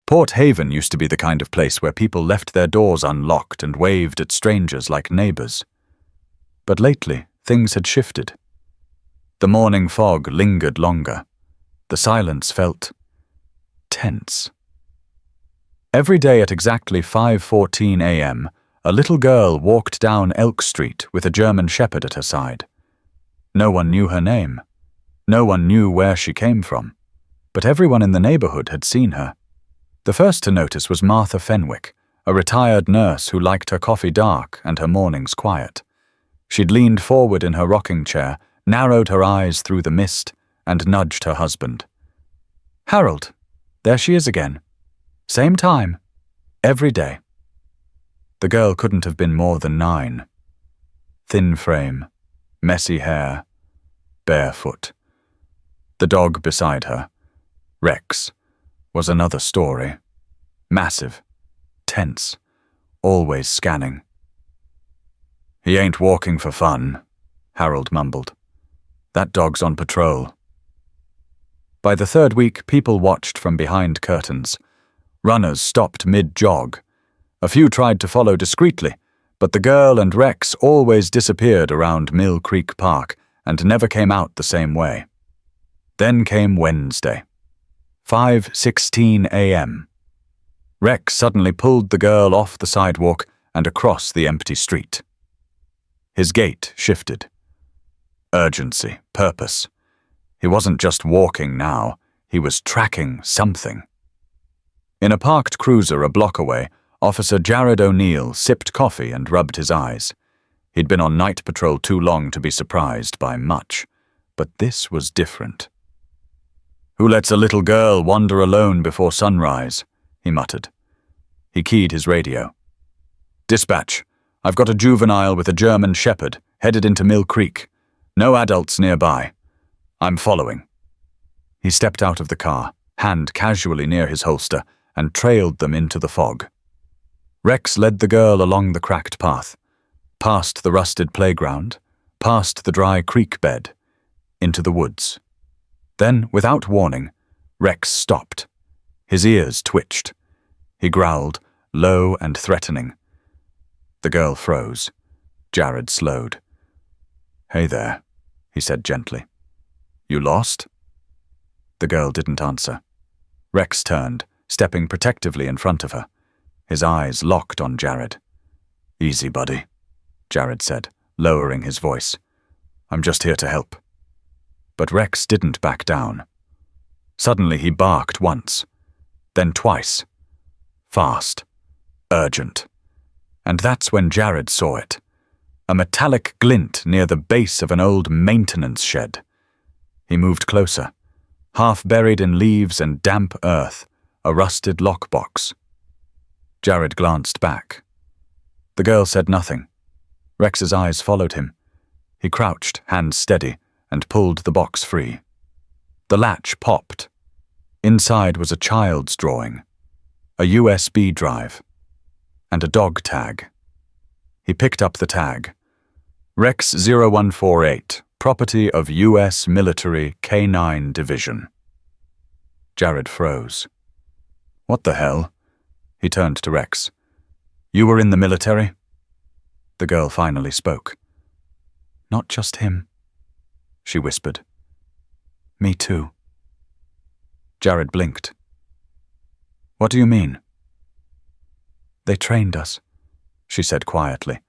Port Haven used to be the kind of place where people left their doors unlocked and waved at strangers like neighbors. But lately, things had shifted. The morning fog lingered longer. The silence felt tense. Every day at exactly 5:14 a.m., a little girl walked down Elk Street with a German Shepherd at her side. No one knew her name. No one knew where she came from. But everyone in the neighborhood had seen her. The first to notice was Martha Fenwick, a retired nurse who liked her coffee dark and her mornings quiet. She'd leaned forward in her rocking chair, narrowed her eyes through the mist, and nudged her husband. "Harold, there she is again. Same time. Every day." The girl couldn't have been more than 9. Thin frame, messy hair, barefoot. The dog beside her, Rex, was another story. Massive, tense, always scanning. "He ain't walking for fun," Harold mumbled. "That dog's on patrol." By the third week, people watched from behind curtains. Runners stopped mid-jog. A few tried to follow discreetly, but the girl and Rex always disappeared around Mill Creek Park and never came out the same way. Then came Wednesday, 5:16 a.m. Rex suddenly pulled the girl off the sidewalk and across the empty street. His gait shifted. Urgency, purpose. He wasn't just walking now, he was tracking something. In a parked cruiser a block away, Officer Jared O'Neill sipped coffee and rubbed his eyes. He'd been on night patrol too long to be surprised by much, but this was different. "Who lets a little girl wander alone before sunrise?" he muttered. He keyed his radio. "Dispatch, I've got a juvenile with a German Shepherd headed into Mill Creek. No adults nearby. I'm following." He stepped out of the car, hand casually near his holster, and trailed them into the fog. Rex led the girl along the cracked path, past the rusted playground, past the dry creek bed, into the woods. Then, without warning, Rex stopped. His ears twitched. He growled, low and threatening. The girl froze. Jared slowed. "Hey there," he said gently. "You lost?" The girl didn't answer. Rex turned, stepping protectively in front of her. His eyes locked on Jared. "Easy, buddy," Jared said, lowering his voice. "I'm just here to help." But Rex didn't back down. Suddenly he barked once, then twice. Fast, urgent. And that's when Jared saw it. A metallic glint near the base of an old maintenance shed. He moved closer, half buried in leaves and damp earth, a rusted lockbox. Jared glanced back. The girl said nothing. Rex's eyes followed him. He crouched, hands steady, and pulled the box free. The latch popped. Inside was a child's drawing, a USB drive, and a dog tag. He picked up the tag. Rex 0148, property of U.S. Military K-9 Division. Jared froze. "What the hell?" He turned to Rex. "You were in the military?" The girl finally spoke. "Not just him," she whispered. "Me too." Jared blinked. "What do you mean?" "They trained us," she said quietly.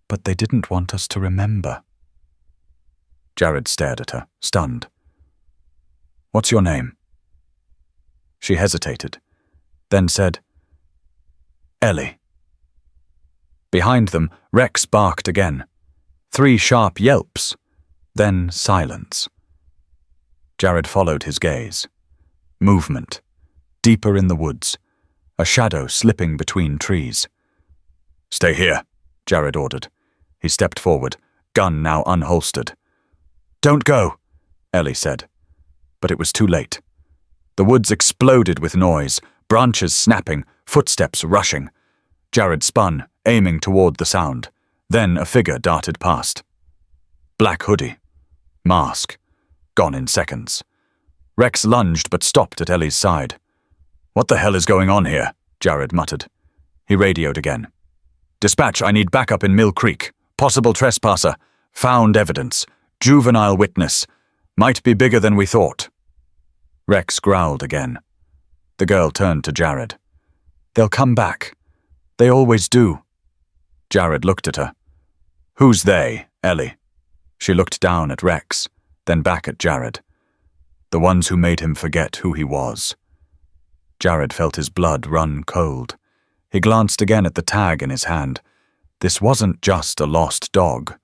"But they didn't want us to remember." Jared stared at her, stunned. "What's your name?" She hesitated, then said, "Ellie." Behind them, Rex barked again. 3 sharp yelps, then silence. Jared followed his gaze. Movement, deeper in the woods, a shadow slipping between trees. "Stay here," Jared ordered. He stepped forward, gun now unholstered. "Don't go," Ellie said. But it was too late. The woods exploded with noise, branches snapping, footsteps rushing. Jared spun, aiming toward the sound. Then a figure darted past. Black hoodie. Mask. Gone in seconds. Rex lunged but stopped at Ellie's side. "What the hell is going on here?" Jared muttered. He radioed again. "Dispatch, I need backup in Mill Creek. Possible trespasser. Found evidence. Juvenile witness. Might be bigger than we thought." Rex growled again. The girl turned to Jared. "They'll come back. They always do." Jared looked at her. "Who's they, Ellie?" She looked down at Rex, then back at Jared. "The ones who made him forget who he was." Jared felt his blood run cold. He glanced again at the tag in his hand. This wasn't just a lost dog.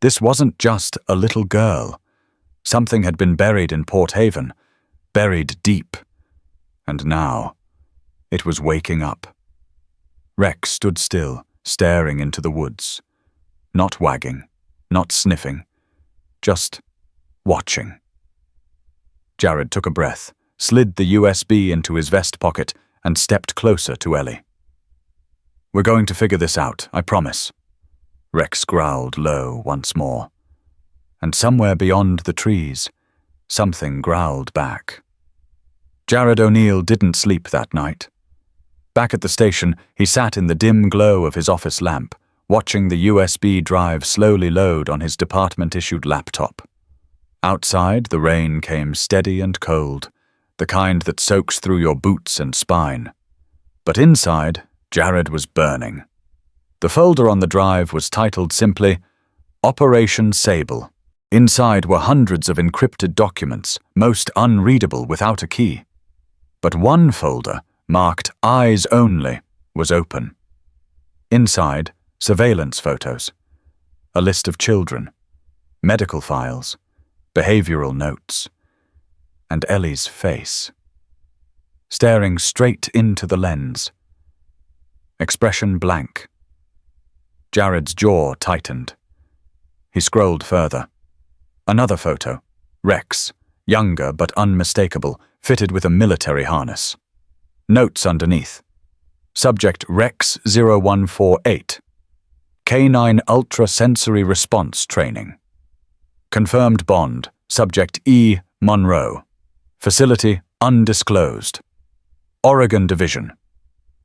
This wasn't just a little girl. Something had been buried in Port Haven, buried deep. And now, it was waking up. Rex stood still, staring into the woods. Not wagging, not sniffing, just watching. Jared took a breath, slid the USB into his vest pocket, and stepped closer to Ellie. "We're going to figure this out, I promise." Rex growled low once more. And somewhere beyond the trees, something growled back. Jared O'Neill didn't sleep that night. Back at the station, he sat in the dim glow of his office lamp, watching the USB drive slowly load on his department-issued laptop. Outside, the rain came steady and cold, the kind that soaks through your boots and spine. But inside, Jared was burning. The folder on the drive was titled simply, Operation Sable. Inside were hundreds of encrypted documents, most unreadable without a key. But one folder, marked Eyes Only, was open. Inside, surveillance photos, a list of children, medical files, behavioral notes, and Ellie's face. Staring straight into the lens. Expression blank. Jared's jaw tightened. He scrolled further. Another photo. Rex, younger but unmistakable, fitted with a military harness. Notes underneath. Subject Rex 0148. Canine Ultra-Sensory Response Training. Confirmed bond. Subject E. Monroe. Facility undisclosed. Oregon Division.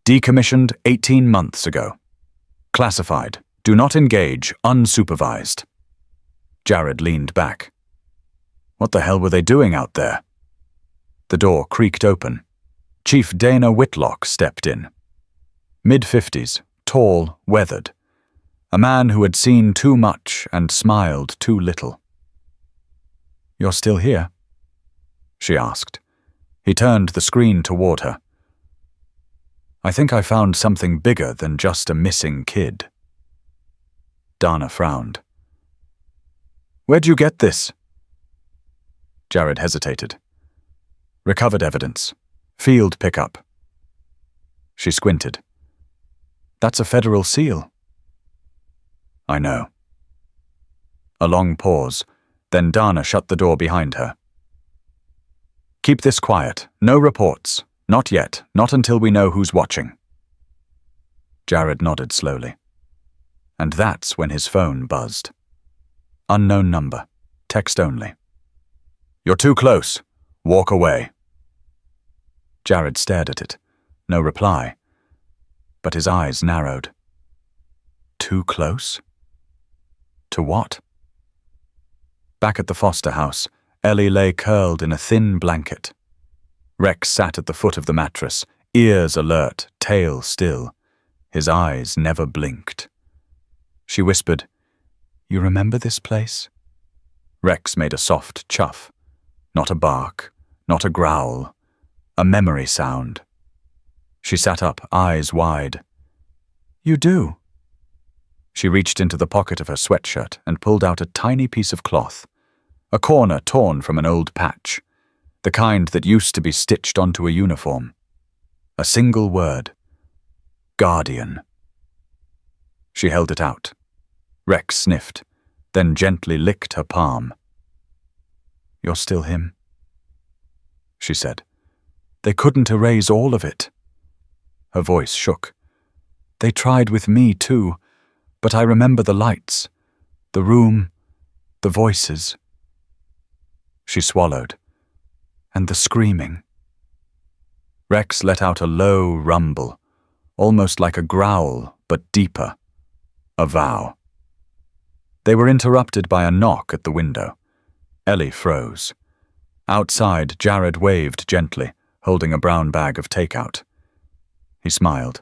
Decommissioned 18 months ago. Classified. Do not engage unsupervised. Jared leaned back. What the hell were they doing out there? The door creaked open. Chief Dana Whitlock stepped in. Mid-50s, tall, weathered. A man who had seen too much and smiled too little. "You're still here?" she asked. He turned the screen toward her. "I think I found something bigger than just a missing kid." Dana frowned. "Where'd you get this?" Jared hesitated. "Recovered evidence. Field pickup." She squinted. "That's a federal seal." "I know." A long pause, then Dana shut the door behind her. "Keep this quiet. No reports. Not yet. Not until we know who's watching." Jared nodded slowly. And that's when his phone buzzed. Unknown number. Text only. "You're too close. Walk away." Jared stared at it. No reply. But his eyes narrowed. Too close? To what? Back at the Foster house, Ellie lay curled in a thin blanket. Rex sat at the foot of the mattress, ears alert, tail still. His eyes never blinked. She whispered, "You remember this place?" Rex made a soft chuff. Not a bark, not a growl, a memory sound. She sat up, eyes wide. "You do." She reached into the pocket of her sweatshirt and pulled out a tiny piece of cloth, a corner torn from an old patch, the kind that used to be stitched onto a uniform. A single word. Guardian. She held it out. Rex sniffed, then gently licked her palm. "You're still him," she said. "They couldn't erase all of it." Her voice shook. "They tried with me too, but I remember the lights, the room, the voices." She swallowed. "And the screaming." Rex let out a low rumble, almost like a growl, but deeper. A vow. They were interrupted by a knock at the window. Ellie froze. Outside, Jared waved gently, holding a brown bag of takeout. He smiled.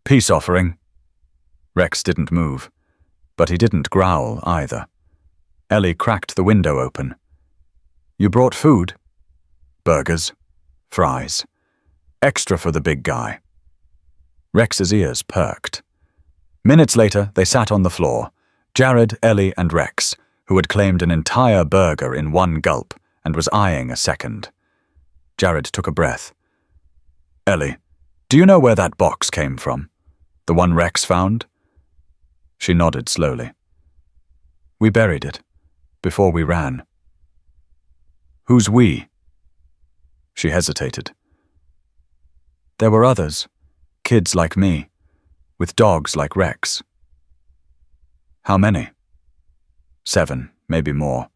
"Peace offering." Rex didn't move, but he didn't growl either. Ellie cracked the window open. "You brought food?" "Burgers. Fries. Extra for the big guy." Rex's ears perked. Minutes later, they sat on the floor, Jared, Ellie, and Rex, who had claimed an entire burger in one gulp and was eyeing a second. Jared took a breath. "Ellie, do you know where that box came from? The one Rex found?" She nodded slowly. "We buried it, before we ran." "Who's we?" She hesitated. "There were others, kids like me, with dogs like Rex." "How many?" "7, maybe more.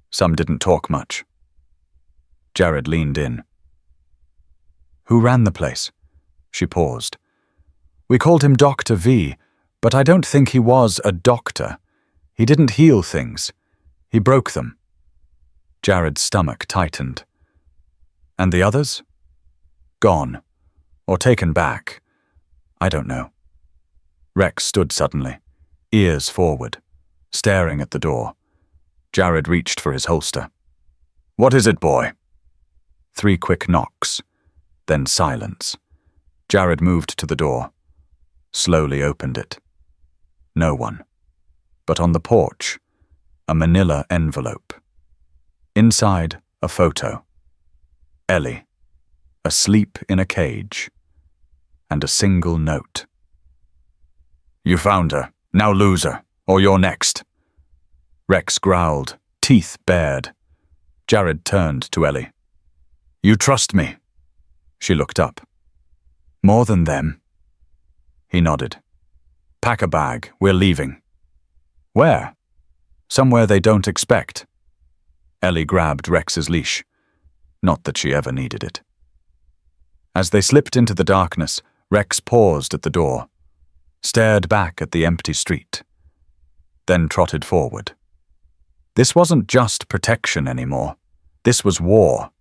Some didn't talk much." Jared leaned in. "Who ran the place?" She paused. "We called him Dr. V, but I don't think he was a doctor. He didn't heal things. He broke them." Jared's stomach tightened. "And the others?" "Gone. Or taken back. I don't know." Rex stood suddenly, ears forward, staring at the door. Jared reached for his holster. "What is it, boy?" 3 quick knocks, then silence. Jared moved to the door, slowly opened it. No one. But on the porch, a manila envelope. Inside, a photo. Ellie, asleep in a cage, and a single note. "You found her. Now lose her, or you're next." Rex growled, teeth bared. Jared turned to Ellie. "You trust me?" She looked up. "More than them." He nodded. "Pack a bag. We're leaving." "Where?" "Somewhere they don't expect." Ellie grabbed Rex's leash. Not that she ever needed it. As they slipped into the darkness, Rex paused at the door, stared back at the empty street, then trotted forward. This wasn't just protection anymore. This was war.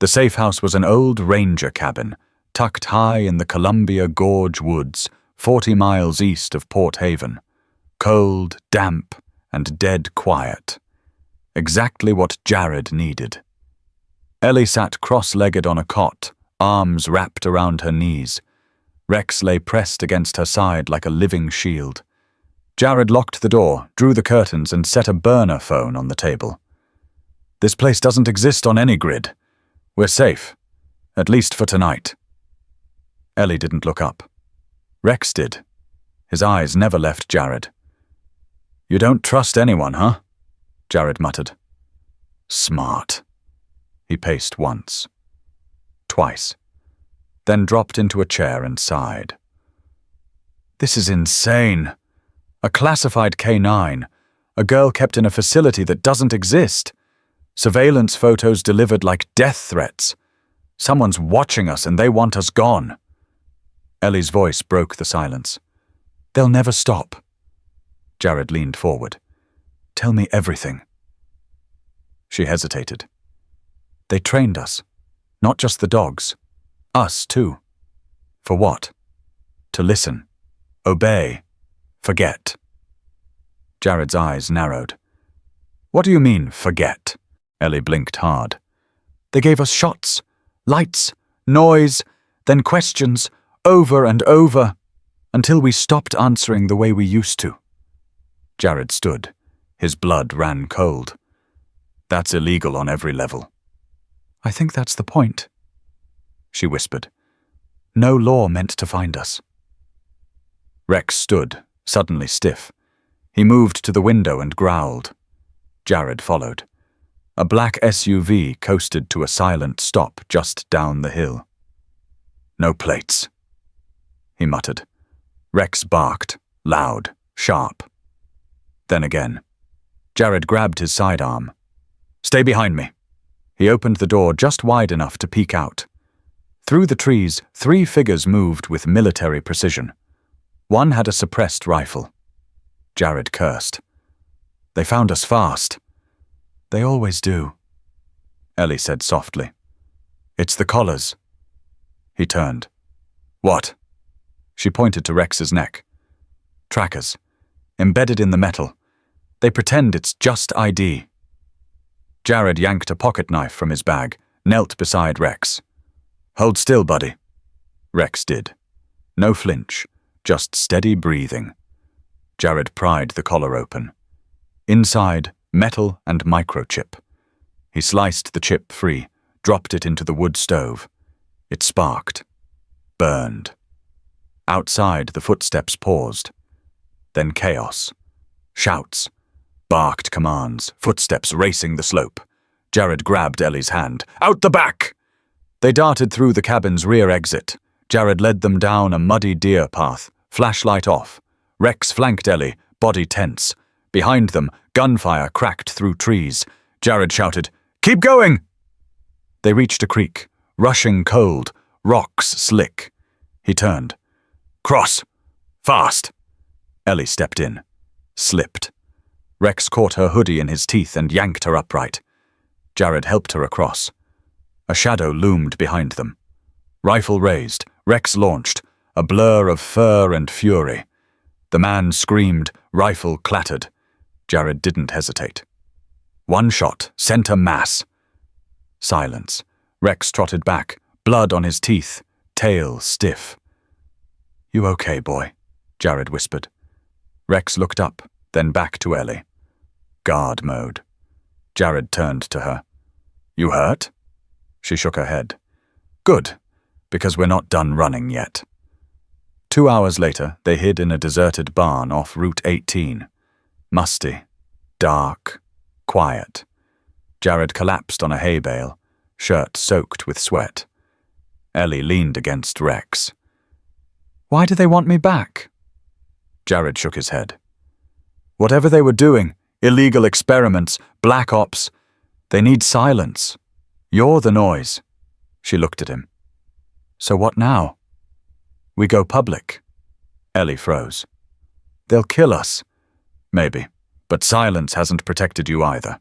The safe house was an old ranger cabin, tucked high in the Columbia Gorge woods, 40 miles east of Port Haven. Cold, damp, and dead quiet. Exactly what Jared needed. Ellie sat cross-legged on a cot, arms wrapped around her knees. Rex lay pressed against her side like a living shield. Jared locked the door, drew the curtains, and set a burner phone on the table. "This place doesn't exist on any grid. We're safe, at least for tonight." Ellie didn't look up. Rex did. His eyes never left Jared. "You don't trust anyone, huh?" Jared muttered. "Smart." He paced once. Twice. Then dropped into a chair and sighed. "This is insane. A classified K-9. A girl kept in a facility that doesn't exist. Surveillance photos delivered like death threats. Someone's watching us and they want us gone." Ellie's voice broke the silence. "They'll never stop." Jared leaned forward. "Tell me everything." She hesitated. "They trained us. Not just the dogs. Us, too. For what? To listen. Obey. Forget." Jared's eyes narrowed. "What do you mean, forget?" Ellie blinked hard. "They gave us shots, lights, noise, then questions, over and over, until we stopped answering the way we used to." Jared stood. His blood ran cold. "That's illegal on every level." "I think that's the point," she whispered. "No law meant to find us." Rex stood, suddenly stiff. He moved to the window and growled. Jared followed. A black SUV coasted to a silent stop just down the hill. "No plates," he muttered. Rex barked, loud, sharp. Then again. Jared grabbed his sidearm. "Stay behind me." He opened the door just wide enough to peek out. Through the trees, 3 figures moved with military precision. One had a suppressed rifle. Jared cursed. They found us fast. They always do, Ellie said softly. It's the collars. He turned. What? She pointed to Rex's neck. Trackers. Embedded in the metal. They pretend it's just ID. Jared yanked a pocket knife from his bag, knelt beside Rex. Hold still, buddy. Rex did. No flinch, just steady breathing. Jared pried the collar open. Inside, metal and microchip. He sliced the chip free, dropped it into the wood stove. It sparked. Burned. Outside, the footsteps paused. Then chaos. Shouts. Barked commands, footsteps racing the slope. Jared grabbed Ellie's hand. Out the back! They darted through the cabin's rear exit. Jared led them down a muddy deer path, flashlight off. Rex flanked Ellie, body tense. Behind them, gunfire cracked through trees. Jared shouted, Keep going! They reached a creek, rushing cold, rocks slick. He turned. Cross! Fast! Ellie stepped in. Slipped. Rex caught her hoodie in his teeth and yanked her upright. Jared helped her across. A shadow loomed behind them. Rifle raised, Rex launched, a blur of fur and fury. The man screamed, rifle clattered. Jared didn't hesitate. One shot, center mass. Silence. Rex trotted back, blood on his teeth, tail stiff. You okay, boy? Jared whispered. Rex looked up, then back to Ellie. Guard mode. Jared turned to her. You hurt? She shook her head. Good, because we're not done running yet. 2 hours later, they hid in a deserted barn off Route 18. Musty, dark, quiet. Jared collapsed on a hay bale, shirt soaked with sweat. Ellie leaned against Rex. Why do they want me back? Jared shook his head. Whatever they were doing, illegal experiments, black ops, they need silence. You're the noise. She looked at him. So what now? We go public. Ellie froze. They'll kill us. Maybe, but silence hasn't protected you either.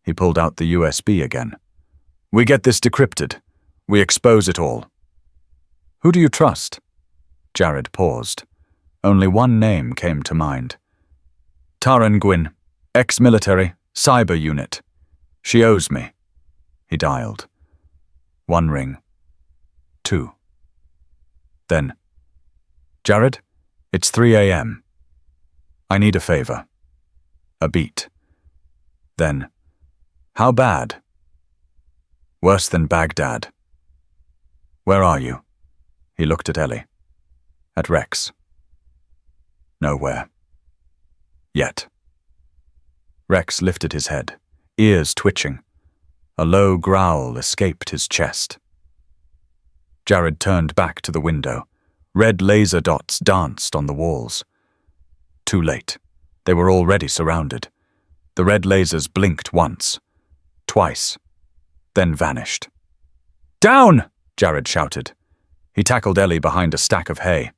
He pulled out the USB again. We get this decrypted. We expose it all. Who do you trust? Jared paused. Only one name came to mind. Taryn Gwyn, ex-military, cyber unit. She owes me. He dialed. 1 ring. 2. Then, Jared, it's 3 a.m. I need a favor. A beat. Then, how bad? Worse than Baghdad. Where are you? He looked at Ellie. At Rex. Nowhere. Yet. Rex lifted his head, ears twitching. A low growl escaped his chest. Jared turned back to the window. Red laser dots danced on the walls. Too late. They were already surrounded. The red lasers blinked once, twice, then vanished. Down! Jared shouted. He tackled Ellie behind a stack of hay.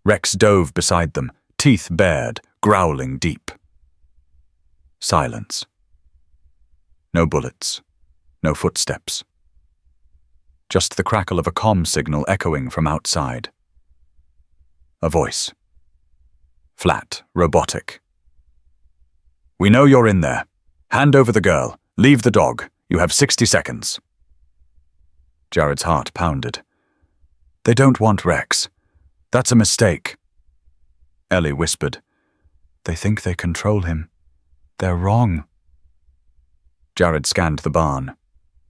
Rex dove beside them, teeth bared, growling deep. Silence. No bullets. No footsteps. Just the crackle of a comm signal echoing from outside. A voice. Flat, robotic. We know you're in there. Hand over the girl. Leave the dog. You have 60 seconds. Jared's heart pounded. They don't want Rex. That's a mistake. Ellie whispered. They think they control him. They're wrong. Jared scanned the barn.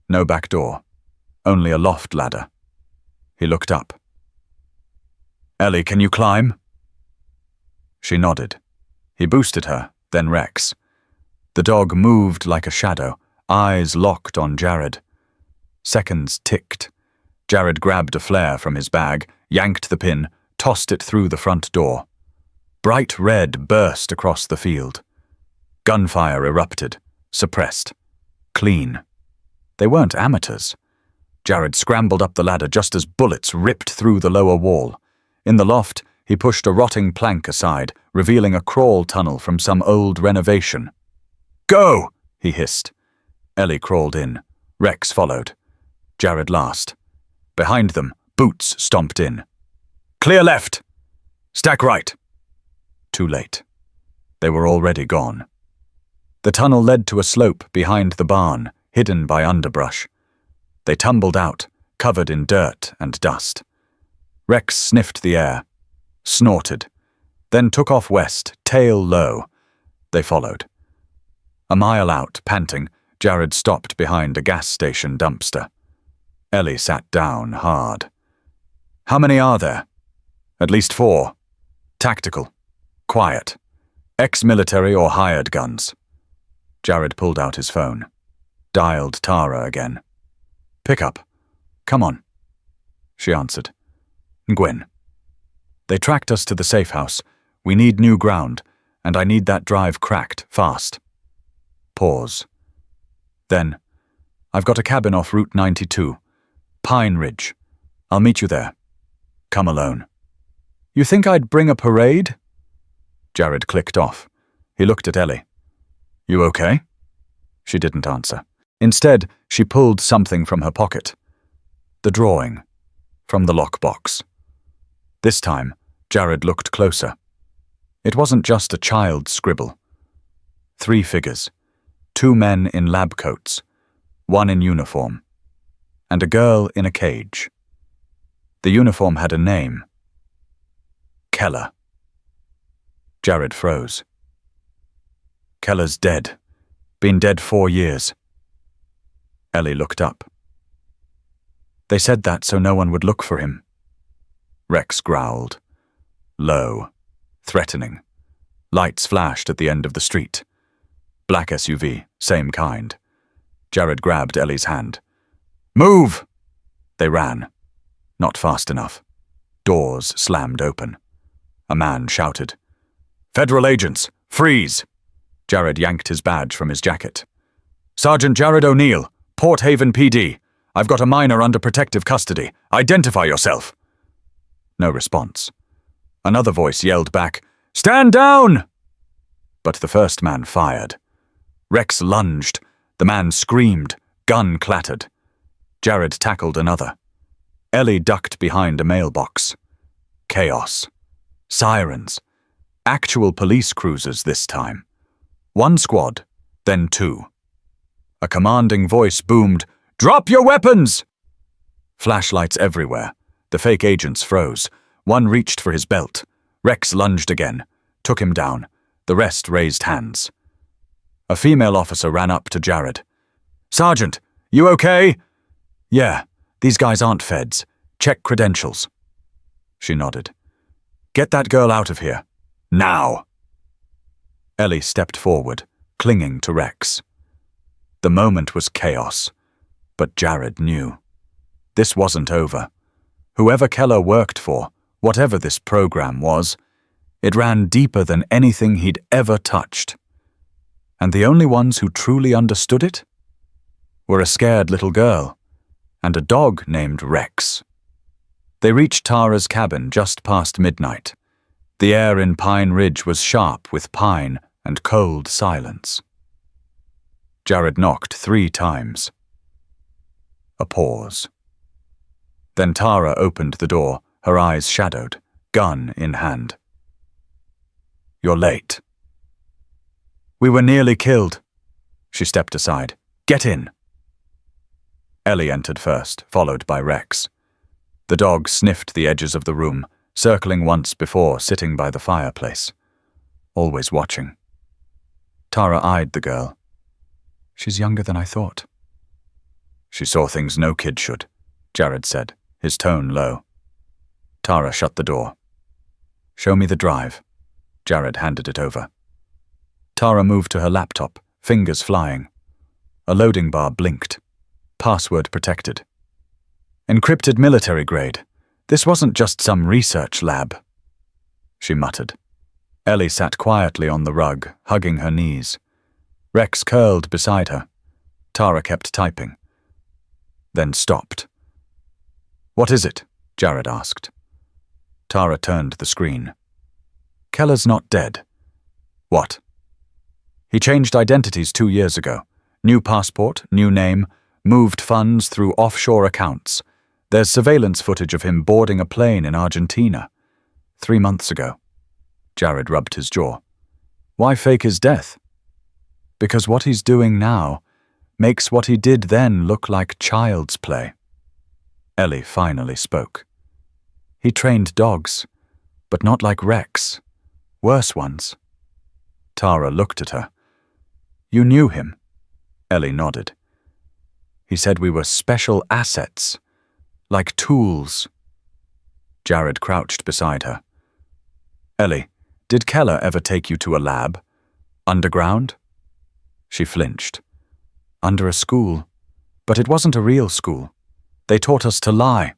No back door. Only a loft ladder. He looked up. Ellie, can you climb? She nodded. He boosted her, then Rex. The dog moved like a shadow, eyes locked on Jared. Seconds ticked. Jared grabbed a flare from his bag, yanked the pin, tossed it through the front door. Bright red burst across the field. Gunfire erupted, suppressed. Clean. They weren't amateurs. Jared scrambled up the ladder just as bullets ripped through the lower wall. In the loft, he pushed a rotting plank aside, revealing a crawl tunnel from some old renovation. "Go!" he hissed. Ellie crawled in. Rex followed. Jared last. Behind them, Boots stomped in. "Clear left! Stack right!" Too late. They were already gone. The tunnel led to a slope behind the barn, hidden by underbrush. They tumbled out, covered in dirt and dust. Rex sniffed the air, snorted, then took off west, tail low. They followed. A mile out, panting, Jared stopped behind a gas station dumpster. Ellie sat down hard. "How many are there?" "At least 4. Tactical. Quiet. Ex-military or hired guns." Jared pulled out his phone. Dialed Tara again. "Pick up. Come on." She answered. "Gwen. They tracked us to the safe house. We need new ground, and I need that drive cracked, fast." Pause. Then, "I've got a cabin off Route 92. Pine Ridge. I'll meet you there. Come alone." "You think I'd bring a parade?" Jared clicked off. He looked at Ellie. "You okay?" She didn't answer. Instead, she pulled something from her pocket. The drawing. From the lockbox. This time, Jared looked closer. It wasn't just a child's scribble. 3 figures. 2 men in lab coats. 1 in uniform. And a girl in a cage. The uniform had a name. Keller. Jared froze. "Keller's dead. Been dead 4 years. Ellie looked up. "They said that so no one would look for him." Rex growled. Low. Threatening. Lights flashed at the end of the street. Black SUV, same kind. Jared grabbed Ellie's hand. "Move!" They ran. Not fast enough. Doors slammed open. A man shouted. "Federal agents, freeze!" Jared yanked his badge from his jacket. "Sergeant Jared O'Neill, Port Haven PD. I've got a minor under protective custody. Identify yourself." No response. Another voice yelled back, "Stand down!" But the first man fired. Rex lunged. The man screamed. Gun clattered. Jared tackled another. Ellie ducked behind a mailbox. Chaos. Sirens. Actual police cruisers this time. 1 squad, then 2. A commanding voice boomed, "Drop your weapons!" Flashlights everywhere. The fake agents froze. One reached for his belt. Rex lunged again, took him down. The rest raised hands. A female officer ran up to Jared. "Sergeant, you okay?" "Yeah, these guys aren't feds. Check credentials." She nodded. "Get that girl out of here. Now!" Ellie stepped forward, clinging to Rex. The moment was chaos, but Jared knew. This wasn't over. Whoever Keller worked for, whatever this program was, it ran deeper than anything he'd ever touched. And the only ones who truly understood it were a scared little girl and a dog named Rex. They reached Tara's cabin just past midnight. The air in Pine Ridge was sharp with pine and cold silence. Jared knocked 3 times. A pause. Then Tara opened the door, her eyes shadowed, gun in hand. "You're late." "We were nearly killed." She stepped aside. "Get in." Ellie entered first, followed by Rex. The dog sniffed the edges of the room, circling once before sitting by the fireplace. Always watching. Tara eyed the girl. "She's younger than I thought." "She saw things no kid should," Jared said, his tone low. Tara shut the door. "Show me the drive." Jared handed it over. Tara moved to her laptop, fingers flying. A loading bar blinked. Password protected. Encrypted military grade. This wasn't just some research lab. She muttered. Ellie sat quietly on the rug, hugging her knees. Rex curled beside her. Tara kept typing. Then stopped. What is it? Jared asked. Tara turned the screen. Keller's not dead. What? He changed identities 2 years ago. New passport, new name, moved funds through offshore accounts. There's surveillance footage of him boarding a plane in Argentina. 3 months ago. Jared rubbed his jaw. Why fake his death? Because what he's doing now makes what he did then look like child's play. Ellie finally spoke. He trained dogs, but not like Rex. Worse ones. Tara looked at her. You knew him? Ellie nodded. He said we were special assets, like tools. Jared crouched beside her. Ellie, did Keller ever take you to a lab? Underground? She flinched. Under a school. But it wasn't a real school. They taught us to lie.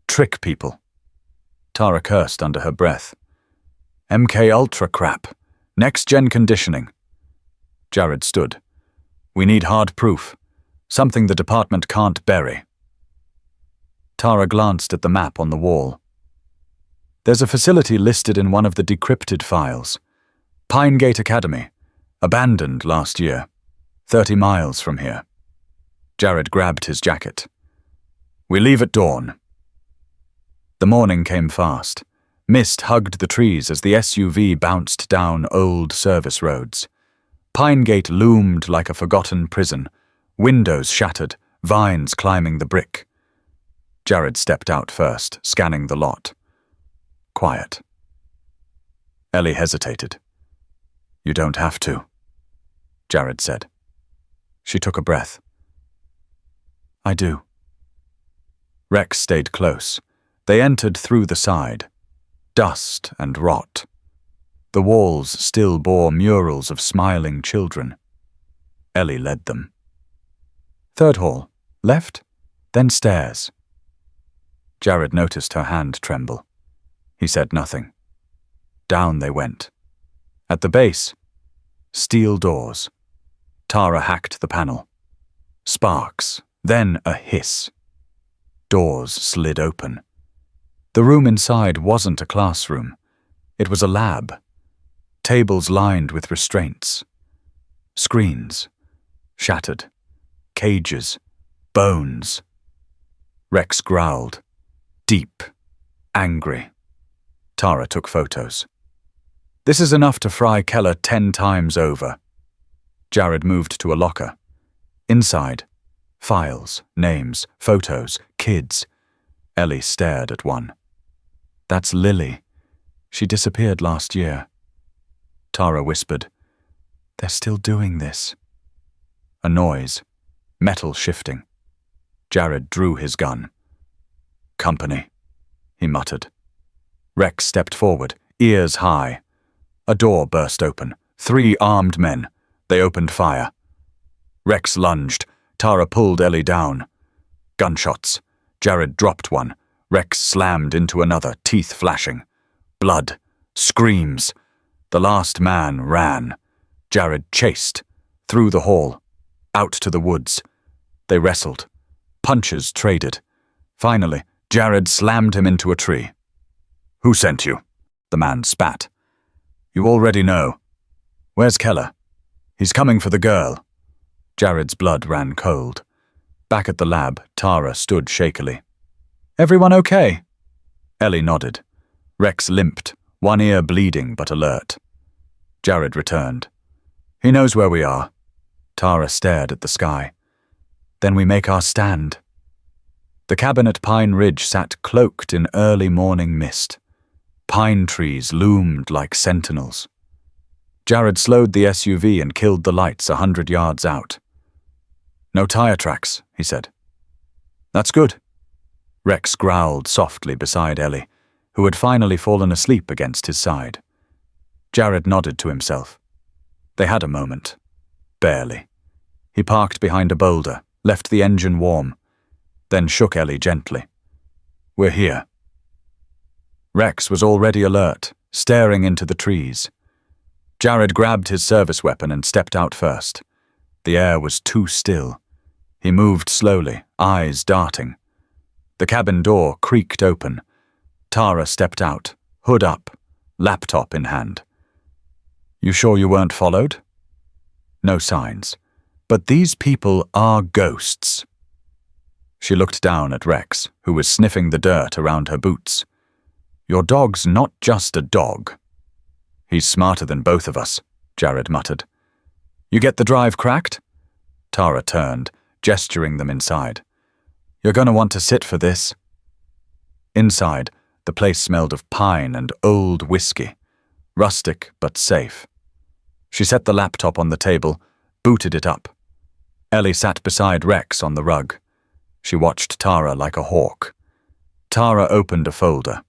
Trick people. Tara cursed under her breath. MK Ultra crap. Next-gen conditioning. Jared stood. We need hard proof. Something the department can't bury. Tara glanced at the map on the wall. There's a facility listed in one of the decrypted files. Pinegate Academy. Abandoned last year. 30 miles from here. Jared grabbed his jacket. We leave at dawn. The morning came fast. Mist hugged the trees as the SUV bounced down old service roads. Pinegate loomed like a forgotten prison, windows shattered, vines climbing the brick. Jared stepped out first, scanning the lot. Quiet. Ellie hesitated. You don't have to, Jared said. She took a breath. I do. Rex stayed close. They entered through the side. Dust and rot. The walls still bore murals of smiling children. Ellie led them. Third hall, left, then stairs. Jared noticed her hand tremble. He said nothing. Down they went. At the base, steel doors. Tara hacked the panel. Sparks, then a hiss. Doors slid open. The room inside wasn't a classroom. It was a lab. Tables lined with restraints. Screens. Shattered. Cages. Bones. Rex growled. Deep. Angry. Tara took photos. This is enough to fry Keller 10 times over. Jared moved to a locker. Inside. Files, names, photos, kids. Ellie stared at one. That's Lily. She disappeared last year. Tara whispered, They're still doing this. A noise. Metal shifting. Jared drew his gun. Company, he muttered. Rex stepped forward, ears high. A door burst open. 3 armed men. They opened fire. Rex lunged. Tara pulled Ellie down. Gunshots. Jared dropped one. Rex slammed into another, teeth flashing. Blood. Screams. The last man ran. Jared chased. Through the hall. Out to the woods. They wrestled. Punches traded. Finally, Jared slammed him into a tree. Who sent you? The man spat. You already know. Where's Keller? He's coming for the girl. Jared's blood ran cold. Back at the lab, Tara stood shakily. Everyone okay? Ellie nodded. Rex limped, one ear bleeding but alert. Jared returned. He knows where we are. Tara stared at the sky. Then we make our stand. The cabin at Pine Ridge sat cloaked in early morning mist. Pine trees loomed like sentinels. Jared slowed the SUV and killed the lights 100 yards out. No tire tracks, he said. That's good. Rex growled softly beside Ellie, who had finally fallen asleep against his side. Jared nodded to himself. They had a moment. Barely. He parked behind a boulder, left the engine warm, then shook Ellie gently. We're here. Rex was already alert, staring into the trees. Jared grabbed his service weapon and stepped out first. The air was too still. He moved slowly, eyes darting. The cabin door creaked open. Tara stepped out, hood up, laptop in hand. You sure you weren't followed? No signs. But these people are ghosts. She looked down at Rex, who was sniffing the dirt around her boots. Your dog's not just a dog. He's smarter than both of us, Jared muttered. You get the drive cracked? Tara turned, gesturing them inside. You're going to want to sit for this. Inside, the place smelled of pine and old whiskey, rustic but safe. She set the laptop on the table, booted it up. Ellie sat beside Rex on the rug. She watched Tara like a hawk. Tara opened a folder.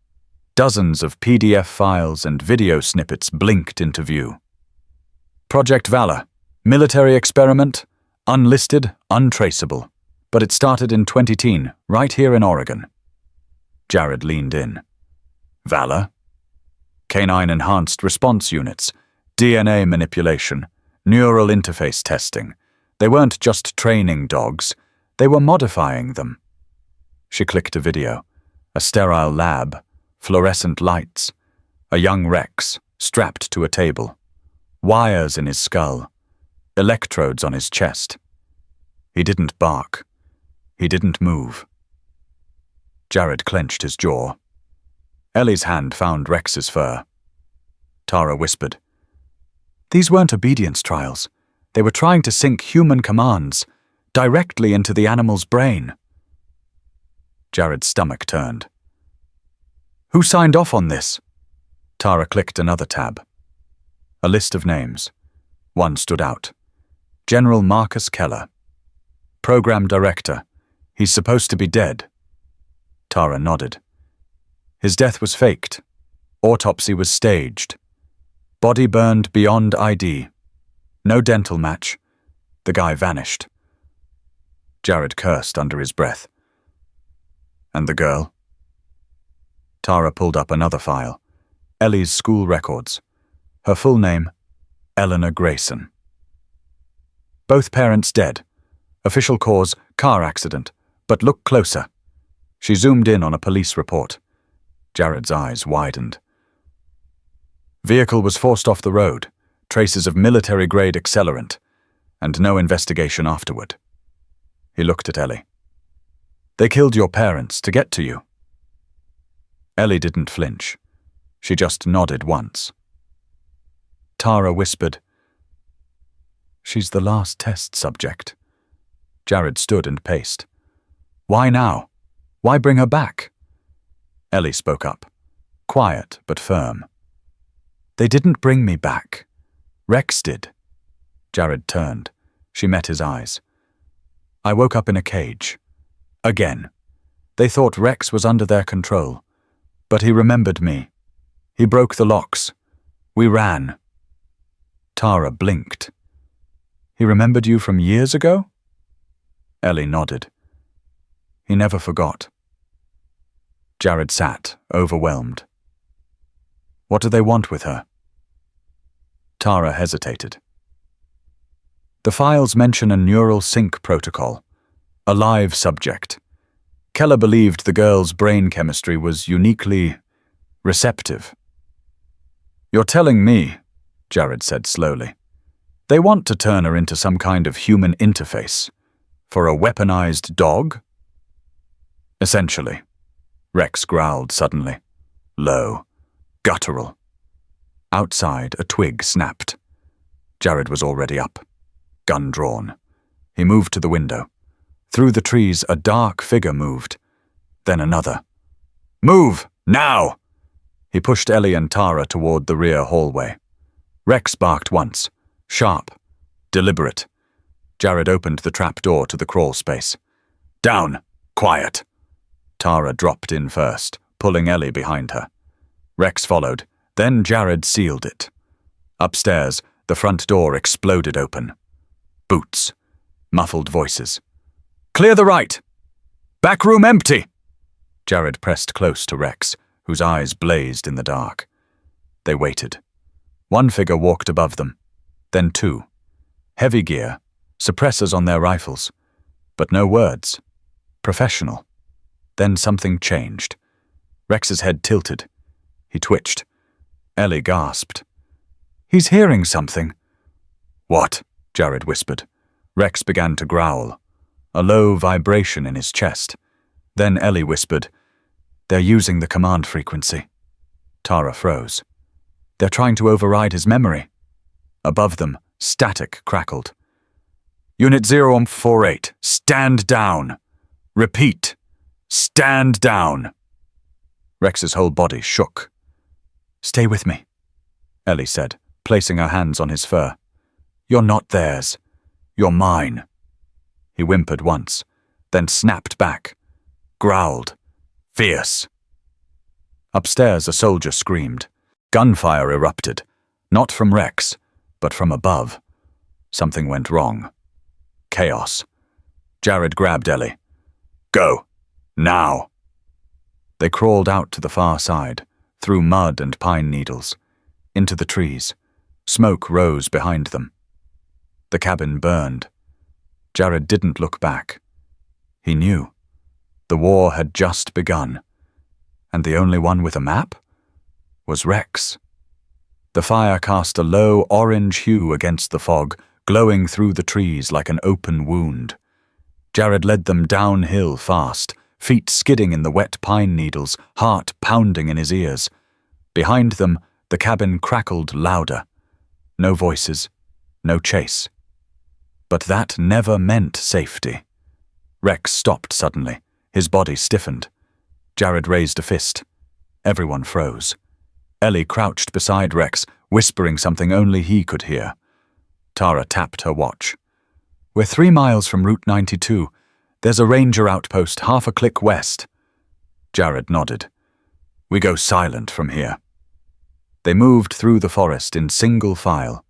Dozens of PDF files and video snippets blinked into view. Project Valor. Military experiment. Unlisted, untraceable. But it started in 2010, right here in Oregon. Jared leaned in. Valor? Canine Enhanced Response Units. DNA manipulation. Neural interface testing. They weren't just training dogs. They were modifying them. She clicked a video. A sterile lab. Fluorescent lights. A young Rex, strapped to a table. Wires in his skull. Electrodes on his chest. He didn't bark. He didn't move. Jared clenched his jaw. Ellie's hand found Rex's fur. Tara whispered. These weren't obedience trials. They were trying to sink human commands directly into the animal's brain. Jared's stomach turned. Who signed off on this? Tara clicked another tab. A list of names. One stood out. General Marcus Keller. Program Director. He's supposed to be dead. Tara nodded. His death was faked. Autopsy was staged. Body burned beyond ID. No dental match. The guy vanished. Jared cursed under his breath. And the girl? Tara pulled up another file. Ellie's school records. Her full name, Eleanor Grayson. Both parents dead. Official cause, car accident. But look closer. She zoomed in on a police report. Jared's eyes widened. Vehicle was forced off the road. Traces of military-grade accelerant. And no investigation afterward. He looked at Ellie. They killed your parents to get to you. Ellie didn't flinch. She just nodded once. Tara whispered, She's the last test subject. Jared stood and paced. Why now? Why bring her back? Ellie spoke up, quiet but firm. They didn't bring me back. Rex did. Jared turned. She met his eyes. I woke up in a cage. Again. They thought Rex was under their control. But he remembered me. He broke the locks. We ran. Tara blinked. He remembered you from years ago? Ellie nodded. He never forgot. Jared sat, overwhelmed. What do they want with her? Tara hesitated. The files mention a neural sync protocol, a live subject. Keller believed the girl's brain chemistry was uniquely receptive. You're telling me, Jared said slowly, they want to turn her into some kind of human interface for a weaponized dog? Essentially. Rex growled suddenly, low, guttural. Outside, a twig snapped. Jared was already up, gun drawn. He moved to the window. Through the trees, a dark figure moved. Then another. Move! Now! He pushed Ellie and Tara toward the rear hallway. Rex barked once. Sharp. Deliberate. Jared opened the trap door to the crawl space. Down! Quiet! Tara dropped in first, pulling Ellie behind her. Rex followed. Then Jared sealed it. Upstairs, the front door exploded open. Boots. Muffled voices. Clear the right! Back room empty! Jared pressed close to Rex, whose eyes blazed in the dark. They waited. One figure walked above them. Then two. Heavy gear, suppressors on their rifles. But no words. Professional. Then something changed. Rex's head tilted. He twitched. Ellie gasped. "He's hearing something." "What?" Jared whispered. Rex began to growl, a low vibration in his chest. Then Ellie whispered, "They're using the command frequency." Tara froze. "They're trying to override his memory." Above them, static crackled. "Unit 048, stand down. Repeat, stand down." Rex's whole body shook. "Stay with me," Ellie said, placing her hands on his fur. "You're not theirs. You're mine." He whimpered once, then snapped back, growled, fierce. Upstairs, a soldier screamed. Gunfire erupted, not from Rex, but from above. Something went wrong. Chaos. Jared grabbed Ellie. "Go. Now." They crawled out to the far side, through mud and pine needles, into the trees. Smoke rose behind them. The cabin burned. Jared didn't look back. He knew. The war had just begun. And the only one with a map was Rex. The fire cast a low orange hue against the fog, glowing through the trees like an open wound. Jared led them downhill fast, feet skidding in the wet pine needles, heart pounding in his ears. Behind them, the cabin crackled louder. No voices, no chase. But that never meant safety. Rex stopped suddenly, his body stiffened. Jared raised a fist. Everyone froze. Ellie crouched beside Rex, whispering something only he could hear. Tara tapped her watch. "We're 3 miles from Route 92. There's a ranger outpost half a click west." Jared nodded. "We go silent from here." They moved through the forest in single file.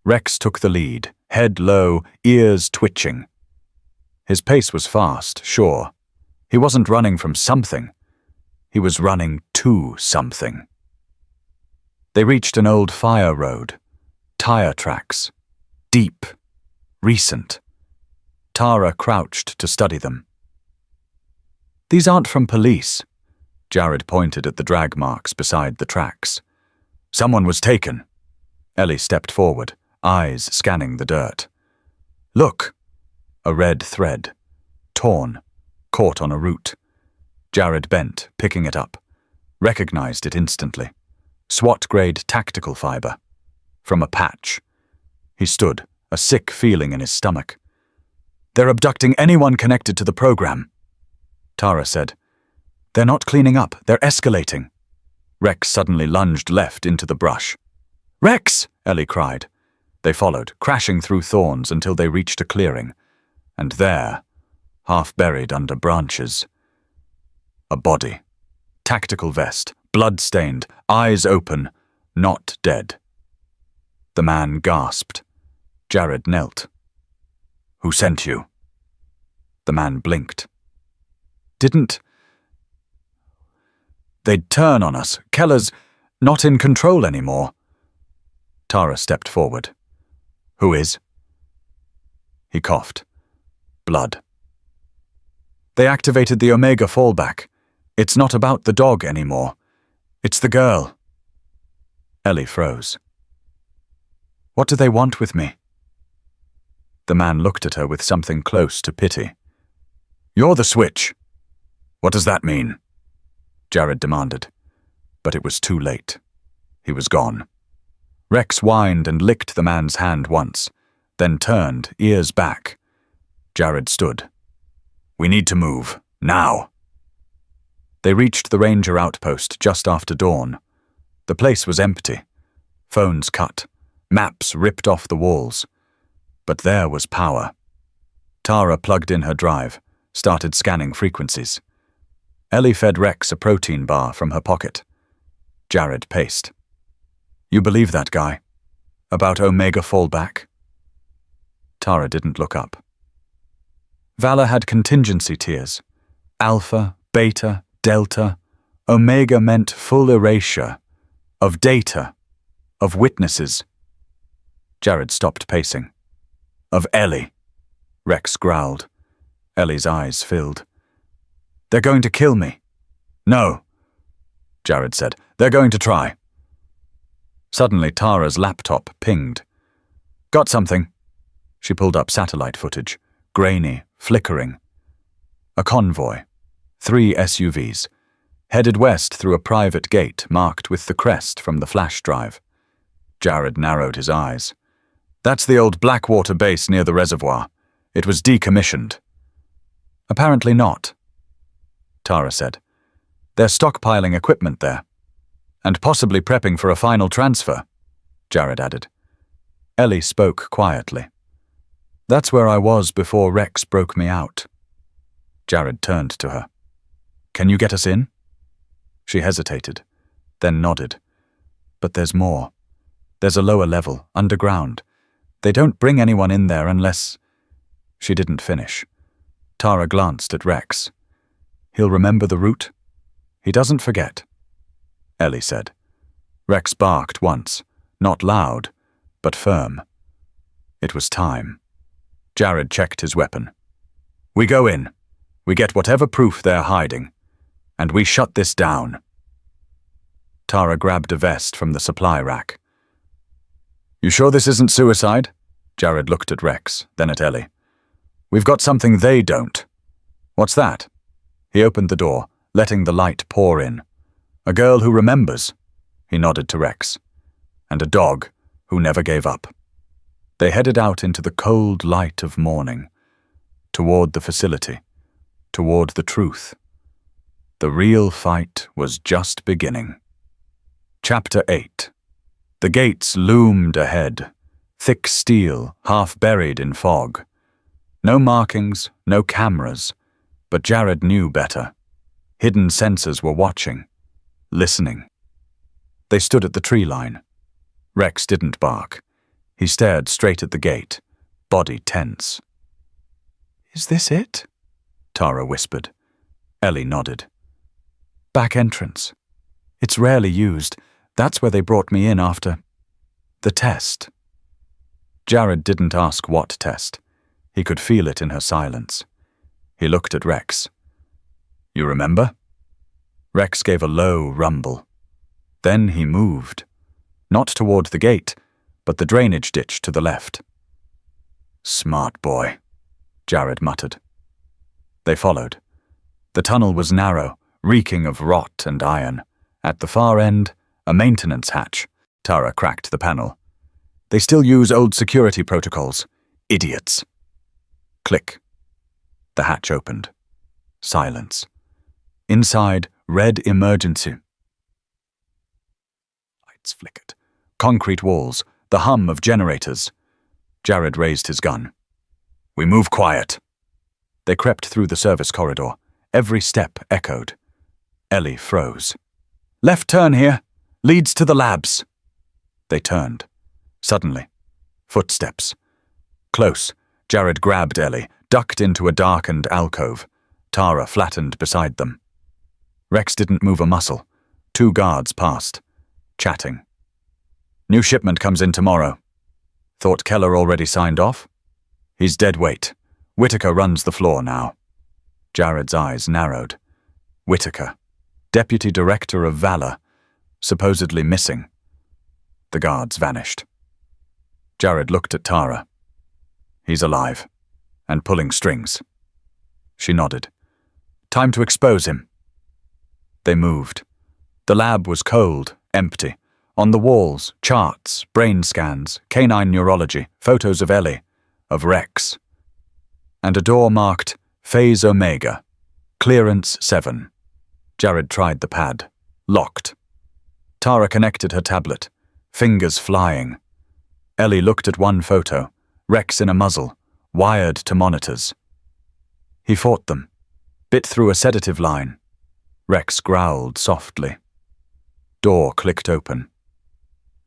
Rex took the lead, head low, ears twitching. His pace was fast, sure. He wasn't running from something. He was running to something. They reached an old fire road. Tire tracks. Deep. Recent. Tara crouched to study them. "These aren't from police." Jared pointed at the drag marks beside the tracks. "Someone was taken." Ellie stepped forward, eyes scanning the dirt. "Look." A red thread. Torn. Caught on a root. Jared bent, picking it up. Recognized it instantly. SWAT-grade tactical fiber. From a patch. He stood, a sick feeling in his stomach. "They're abducting anyone connected to the program," Tara said. "They're not cleaning up, they're escalating." Rex suddenly lunged left into the brush. "Rex!" Ellie cried. They followed, crashing through thorns until they reached a clearing. And there, half buried under branches, a body. Tactical vest, blood-stained, eyes open, not dead. The man gasped. Jared knelt. "Who sent you?" The man blinked. They'd turn on us. Keller's not in control anymore." Tara stepped forward. "Who is?" He coughed. Blood. "They activated the Omega fallback. It's not about the dog anymore. It's the girl." Ellie froze. "What do they want with me?" The man looked at her with something close to pity. "You're the switch." "What does that mean?" Jared demanded. But it was too late. He was gone. Rex whined and licked the man's hand once, then turned, ears back. Jared stood. "We need to move. Now." They reached the ranger outpost just after dawn. The place was empty. Phones cut. Maps ripped off the walls. But there was power. Tara plugged in her drive, started scanning frequencies. Ellie fed Rex a protein bar from her pocket. Jared paced. "You believe that guy? About Omega fallback?" Tara didn't look up. Valor had contingency tiers. Alpha, Beta, Delta. Omega meant full erasure. Of data. Of witnesses. Jared stopped pacing. "Of Ellie," Rex growled. Ellie's eyes filled. They're going to kill me. No, Jared said. They're going to try. Suddenly, Tara's laptop pinged. Got something. She pulled up satellite footage, grainy, flickering. A convoy, 3 SUVs, headed west through a private gate marked with the crest from the flash drive. Jared narrowed his eyes. That's the old Blackwater base near the reservoir. It was decommissioned. Apparently not, Tara said. They're stockpiling equipment there. And possibly prepping for a final transfer, Jared added. Ellie spoke quietly. That's where I was before Rex broke me out. Jared turned to her. Can you get us in? She hesitated, then nodded. But there's more. There's a lower level, underground. They don't bring anyone in there unless… She didn't finish. Tara glanced at Rex. He'll remember the route? He doesn't forget, Ellie said. Rex barked once, not loud, but firm. It was time. Jared checked his weapon. We go in. We get whatever proof they're hiding. And we shut this down. Tara grabbed a vest from the supply rack. You sure this isn't suicide? Jared looked at Rex, then at Ellie. We've got something they don't. What's that? He opened the door, letting the light pour in. A girl who remembers, he nodded to Rex, and a dog who never gave up. They headed out into the cold light of morning, toward the facility, toward the truth. The real fight was just beginning. Chapter 8. The gates loomed ahead, thick steel, half buried in fog. No markings, no cameras, but Jared knew better. Hidden sensors were watching, listening. They stood at the tree line. Rex didn't bark. He stared straight at the gate, body tense. Is this it? Tara whispered. Ellie nodded. Back entrance. It's rarely used. That's where they brought me in after the test. Jared didn't ask what test. He could feel it in her silence. He looked at Rex. You remember? Rex gave a low rumble. Then he moved. Not toward the gate, but the drainage ditch to the left. Smart boy, Jared muttered. They followed. The tunnel was narrow, reeking of rot and iron. At the far end, a maintenance hatch. Tara cracked the panel. They still use old security protocols. Idiots. Click. The hatch opened. Silence. Inside, red emergency. Lights flickered. Concrete walls, the hum of generators. Jared raised his gun. We move quiet. They crept through the service corridor. Every step echoed. Ellie froze. Left turn here. Leads to the labs. They turned. Suddenly. Footsteps. Close. Jared grabbed Ellie, ducked into a darkened alcove. Tara flattened beside them. Rex didn't move a muscle. 2 guards passed, chatting. New shipment comes in tomorrow. Thought Keller already signed off? He's dead weight. Whitaker runs the floor now. Jared's eyes narrowed. Whitaker, Deputy Director of Valor, supposedly missing. The guards vanished. Jared looked at Tara. He's alive, and pulling strings. She nodded. Time to expose him. They moved. The lab was cold, empty. On the walls, charts, brain scans, canine neurology, photos of Ellie, of Rex. And a door marked Phase Omega, Clearance 7. Jared tried the pad. Locked. Tara connected her tablet, fingers flying. Ellie looked at one photo, Rex in a muzzle, wired to monitors. He fought them, bit through a sedative line. Rex growled softly. Door clicked open.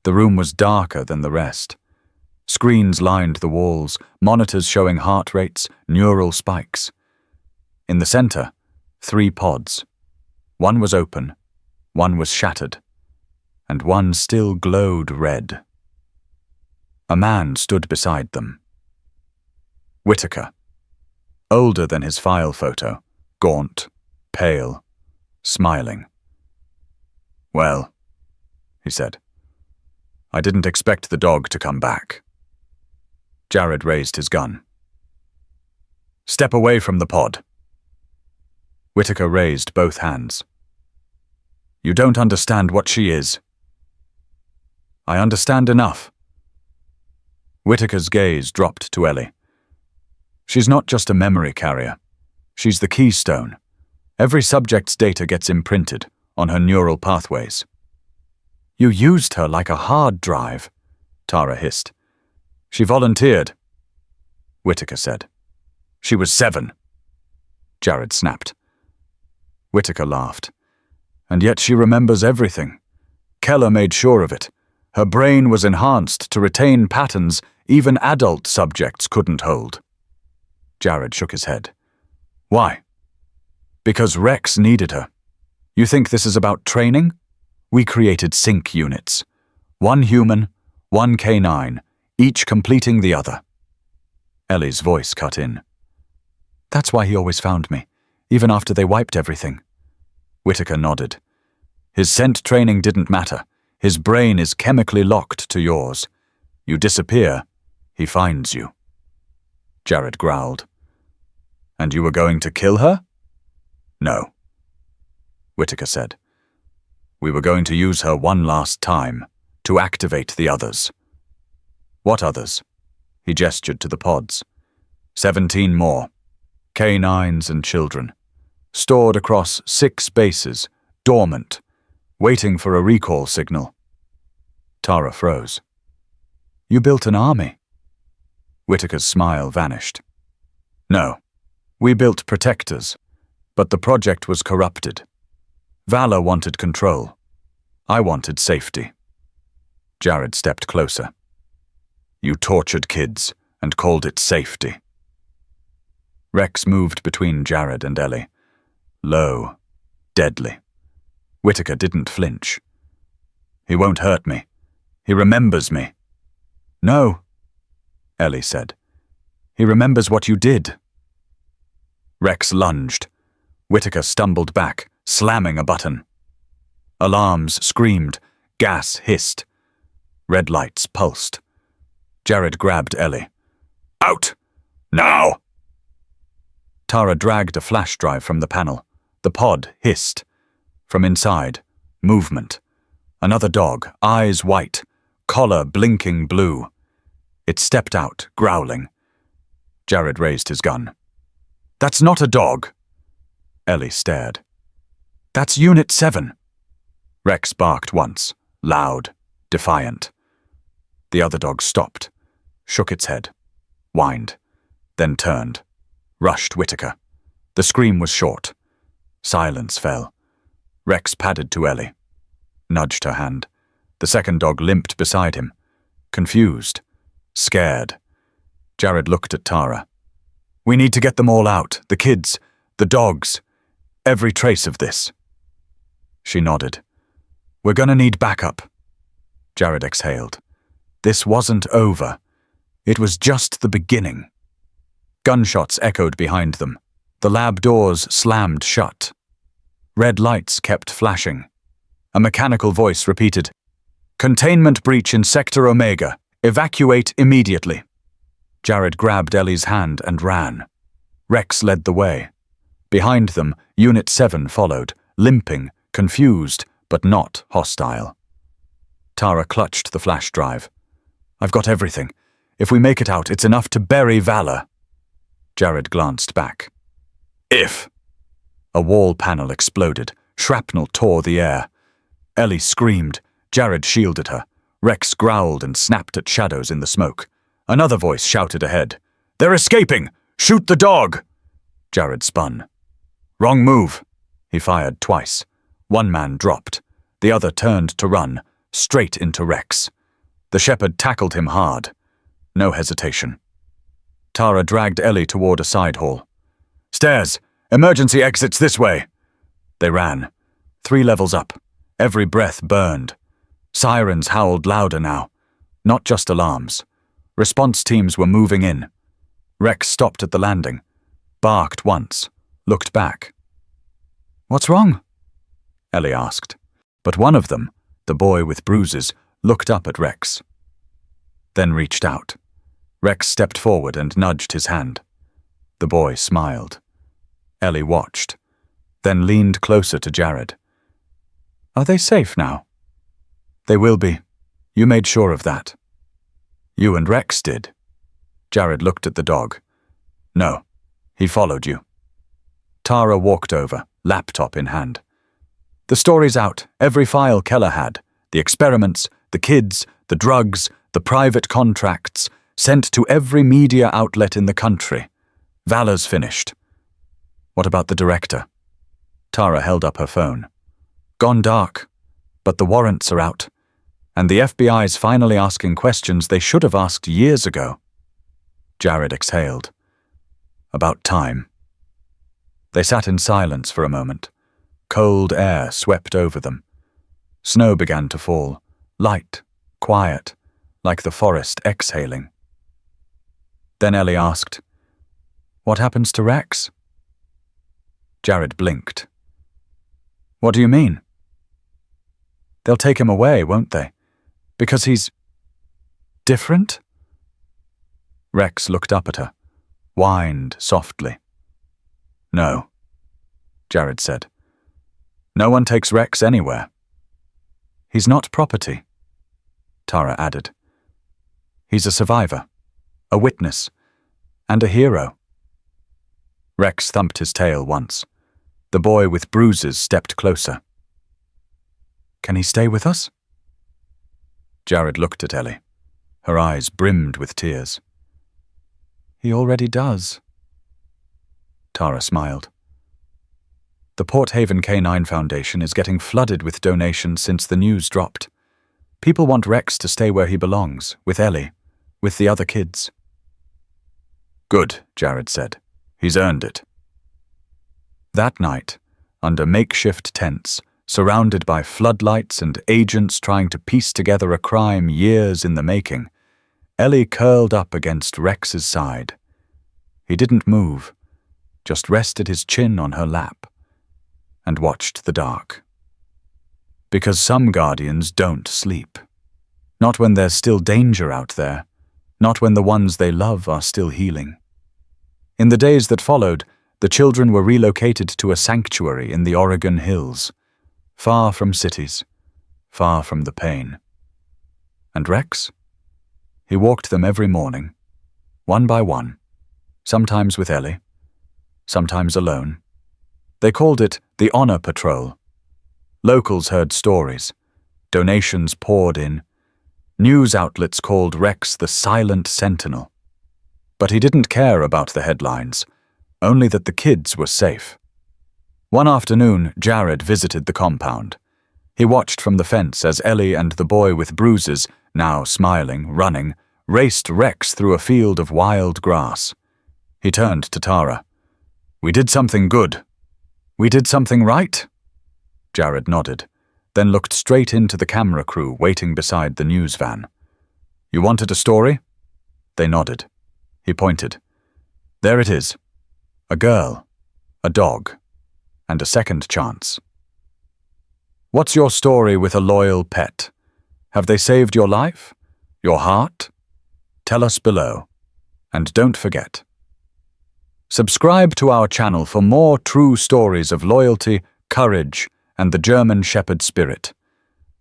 The room was darker than the rest. Screens lined the walls, monitors showing heart rates, neural spikes. In the center, 3 pods. One was open, one was shattered, and one still glowed red. A man stood beside them. Whitaker. Older than his file photo, gaunt, pale, smiling. "Well," he said, "I didn't expect the dog to come back." Jared raised his gun. "Step away from the pod." Whitaker raised both hands. "You don't understand what she is." "I understand enough." Whitaker's gaze dropped to Ellie. "She's not just a memory carrier. She's the keystone. Every subject's data gets imprinted on her neural pathways." "You used her like a hard drive," Tara hissed. "She volunteered," Whitaker said. "She was 7. Jared snapped. Whitaker laughed. "And yet she remembers everything. Keller made sure of it. Her brain was enhanced to retain patterns even adult subjects couldn't hold." Jared shook his head. "Why?" "Because Rex needed her. You think this is about training? We created sync units. 1 human, 1 canine, each completing the other." Ellie's voice cut in. "That's why he always found me, even after they wiped everything." Whitaker nodded. "His scent training didn't matter. His brain is chemically locked to yours. You disappear, he finds you." Jared growled. "And you were going to kill her?" "No," Whitaker said. "We were going to use her one last time, to activate the others." "What others?" He gestured to the pods. 17 more. Canines and children. Stored across 6 bases, dormant, waiting for a recall signal. Tara froze. "You built an army?" Whitaker's smile vanished. "No, we built protectors, but the project was corrupted. Valor wanted control. I wanted safety." Jared stepped closer. "You tortured kids and called it safety." Rex moved between Jared and Ellie. Low, deadly. Whitaker didn't flinch. "He won't hurt me. He remembers me." "No," Ellie said. "He remembers what you did." Rex lunged. Whitaker stumbled back, slamming a button. Alarms screamed, gas hissed. Red lights pulsed. Jared grabbed Ellie. "Out! Now!" Tara dragged a flash drive from the panel. The pod hissed. From inside, movement. Another dog, eyes white, collar blinking blue. It stepped out, growling. Jared raised his gun. "That's not a dog." Ellie stared. "That's Unit 7. Rex barked once, loud, defiant. The other dog stopped, shook its head, whined, then turned, rushed Whitaker. The scream was short. Silence fell. Rex padded to Ellie, nudged her hand. The second dog limped beside him, confused, scared. Jared looked at Tara. "We need to get them all out, the kids, the dogs, every trace of this." She nodded. "We're gonna need backup." Jared exhaled. This wasn't over. It was just the beginning. Gunshots echoed behind them. The lab doors slammed shut. Red lights kept flashing. A mechanical voice repeated, "Containment breach in Sector Omega. Evacuate immediately." Jared grabbed Ellie's hand and ran. Rex led the way. Behind them, Unit 7 followed, limping, confused, but not hostile. Tara clutched the flash drive. "I've got everything. If we make it out, it's enough to bury Valor." Jared glanced back. "If." A wall panel exploded. Shrapnel tore the air. Ellie screamed. Jared shielded her. Rex growled and snapped at shadows in the smoke. Another voice shouted ahead. "They're escaping! Shoot the dog!" Jared spun. "Wrong move." He fired twice. One man dropped. The other turned to run, straight into Rex. The shepherd tackled him hard. No hesitation. Tara dragged Ellie toward a side hall. "Stairs! Emergency exits this way!" They ran. 3 levels up. Every breath burned. Sirens howled louder now. Not just alarms. Response teams were moving in. Rex stopped at the landing. Barked once. Looked back. "What's wrong?" Ellie asked. But one of them, the boy with bruises, looked up at Rex. Then reached out. Rex stepped forward and nudged his hand. The boy smiled. Ellie watched, then leaned closer to Jared. "Are they safe now?" "They will be. You made sure of that." "You and Rex did." Jared looked at the dog. "No, he followed you." Tara walked over, laptop in hand. "The story's out, every file Keller had. The experiments, the kids, the drugs, the private contracts, sent to every media outlet in the country. Valor's finished." "What about the director?" Tara held up her phone. "Gone dark, but the warrants are out, and the FBI's finally asking questions they should have asked years ago." Jared exhaled. "About time." They sat in silence for a moment. Cold air swept over them. Snow began to fall, light, quiet, like the forest exhaling. Then Ellie asked, "What happens to Rex?" Jared blinked. "What do you mean?" "They'll take him away, won't they? Because he's different?" Rex looked up at her, whined softly. "No," Jared said. "No one takes Rex anywhere." "He's not property," Tara added. "He's a survivor, a witness, and a hero." Rex thumped his tail once. The boy with bruises stepped closer. "Can he stay with us?" Jared looked at Ellie. Her eyes brimmed with tears. "He already does." Tara smiled. "The Port Haven Canine Foundation is getting flooded with donations since the news dropped. People want Rex to stay where he belongs, with Ellie, with the other kids." "Good," Jared said. "He's earned it." That night, under makeshift tents, surrounded by floodlights and agents trying to piece together a crime years in the making, Ellie curled up against Rex's side. He didn't move, just rested his chin on her lap and watched the dark. Because some guardians don't sleep. Not when there's still danger out there, not when the ones they love are still healing. In the days that followed, the children were relocated to a sanctuary in the Oregon hills, far from cities, far from the pain. And Rex? He walked them every morning, one by one, sometimes with Ellie, sometimes alone. They called it the Honor Patrol. Locals heard stories. Donations poured in. News outlets called Rex the Silent Sentinel. But he didn't care about the headlines, only that the kids were safe. One afternoon, Jared visited the compound. He watched from the fence as Ellie and the boy with bruises, now smiling, running, raced Rex through a field of wild grass. He turned to Tara. "We did something good." "We did something right?" Jared nodded, then looked straight into the camera crew waiting beside the news van. "You wanted a story?" They nodded. He pointed. "There it is. A girl, a dog, and a second chance." "What's your story with a loyal pet? Have they saved your life? Your heart? Tell us below. And don't forget, subscribe to our channel for more true stories of loyalty, courage, and the German Shepherd spirit.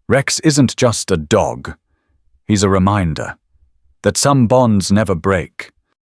Rex isn't just a dog. He's a reminder that some bonds never break,